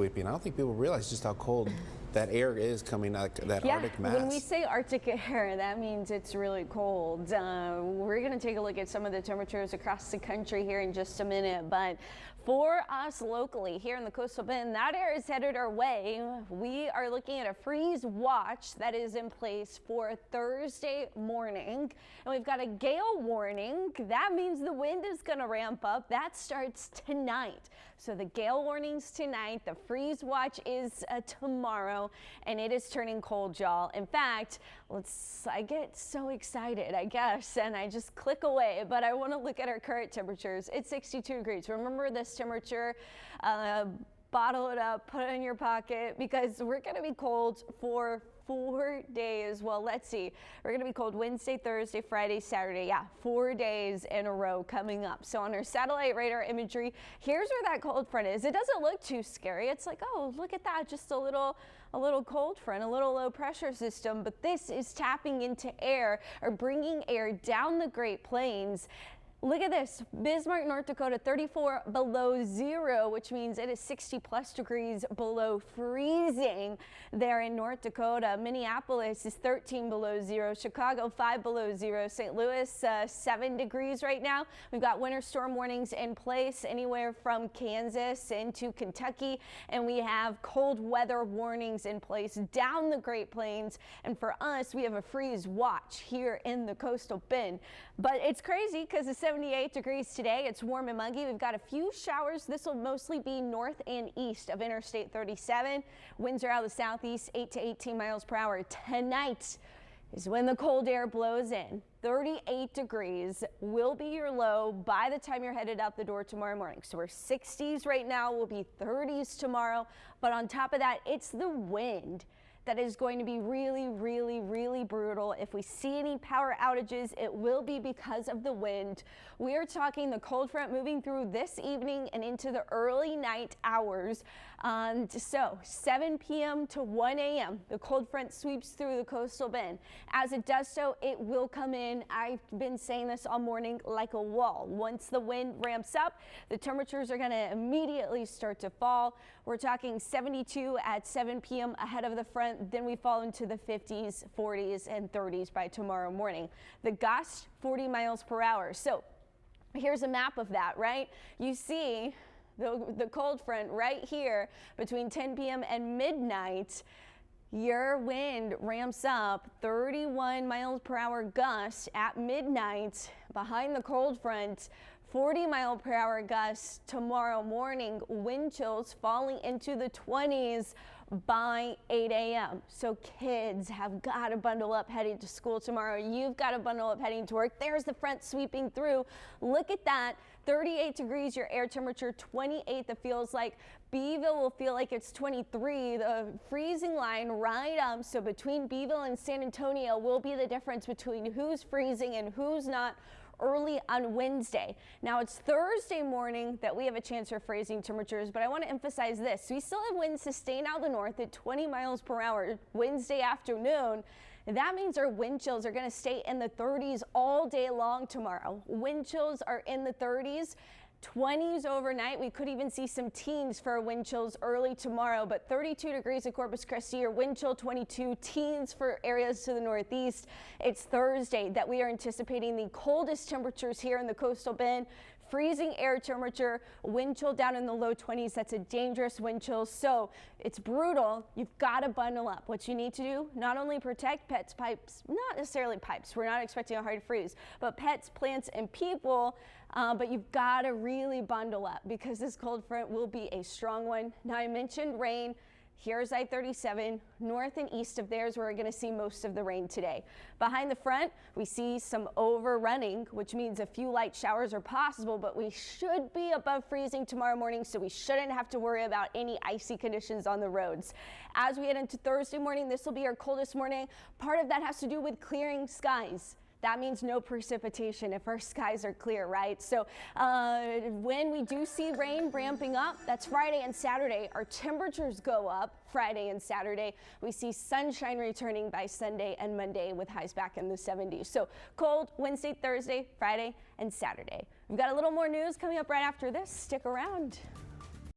Sweeping. I don't think people realize just how cold that air is coming out, that Arctic mass. When we say Arctic air, that means it's really cold. We're going to take a look at some of the temperatures across the country here in just a minute, but for us locally here in the coastal bend, that air is headed our way. We are looking at a freeze watch that is in place for Thursday morning, and we've got a gale warning. That means the wind is going to ramp up. That starts tonight. So the gale warning's tonight, the freeze watch is tomorrow, and it is turning cold, y'all. In fact, I get so excited, I guess, and I just click away, but I want to look at our current temperatures. It's 62 degrees. Remember this temperature. Bottle it up, put it in your pocket, because we're going to be cold for 4 days. Well, let's see. We're going to be cold Wednesday, Thursday, Friday, Saturday. Yeah, 4 days in a row coming up. So on our satellite radar imagery, here's where that cold front is. It doesn't look too scary. It's like, oh, look at that. Just a little cold front, a little low pressure system. But this is tapping into air, or bringing air down the Great Plains. Look at this, Bismarck, North Dakota, 34 below zero, which means it is 60 plus degrees below freezing there in North Dakota. Minneapolis is 13 below zero, Chicago 5 below zero, St. Louis 7 degrees right now. We've got winter storm warnings in place anywhere from Kansas into Kentucky, and we have cold weather warnings in place down the Great Plains. And for us, we have a freeze watch here in the coastal bend. But it's crazy because it's 78 degrees today. It's warm and muggy. We've got a few showers. This will mostly be north and east of Interstate 37. Winds are out of the southeast, 8 to 18 miles per hour. Tonight is when the cold air blows in. 38 degrees will be your low by the time you're headed out the door tomorrow morning. So we're 60s right now. We'll be 30s tomorrow. But on top of that, it's the wind that is going to be really, really, really brutal. If we see any power outages, it will be because of the wind. We are talking the cold front moving through this evening and into the early night hours. So 7 p.m. to 1 a.m., the cold front sweeps through the coastal bend. As it does so, it will come in, I've been saying this all morning, like a wall. Once the wind ramps up, the temperatures are going to immediately start to fall. We're talking 72 at 7 p.m. ahead of the front. Then we fall into the 50s, 40s, and 30s by tomorrow morning. The gust, 40 miles per hour. So here's a map of that, right? You see the cold front right here between 10 p.m. and midnight. Your wind ramps up 31 miles per hour gust at midnight behind the cold front. 40 mile per hour gusts tomorrow morning, wind chills falling into the 20s by 8 a.m. So kids have got to bundle up heading to school tomorrow. You've got to bundle up heading to work. There's the front sweeping through. Look at that. 38 degrees, your air temperature, 28 that feels like. Beeville will feel like it's 23. The freezing line right up. So between Beeville and San Antonio will be the difference between who's freezing and who's not early on Wednesday. Now it's Thursday morning that we have a chance for freezing temperatures, but I want to emphasize this. We still have winds sustained out the north at 20 miles per hour Wednesday afternoon. That means our wind chills are going to stay in the 30s all day long tomorrow. Wind chills are in the 30s. 20s overnight. We could even see some teens for wind chills early tomorrow, but 32 degrees at Corpus Christi, your wind chill 22, teens for areas to the northeast. It's Thursday that we are anticipating the coldest temperatures here in the coastal bend. Freezing air temperature, wind chill down in the low 20s. That's a dangerous wind chill. So it's brutal. You've got to bundle up. What you need to do, not only protect pets, pipes, not necessarily pipes. We're not expecting a hard freeze, but pets, plants, and people. But you've got to really bundle up because this cold front will be a strong one. Now I mentioned rain. Here's I-37, north and east of there is where we're going to see most of the rain today. Behind the front, we see some overrunning, which means a few light showers are possible, but we should be above freezing tomorrow morning, so we shouldn't have to worry about any icy conditions on the roads. As we head into Thursday morning, this will be our coldest morning. Part of that has to do with clearing skies. That means no precipitation if our skies are clear, right? So when we do see rain ramping up, that's Friday and Saturday. Our temperatures go up Friday and Saturday. We see sunshine returning by Sunday and Monday with highs back in the 70s. So cold Wednesday, Thursday, Friday, and Saturday. We've got a little more news coming up right after this. Stick around.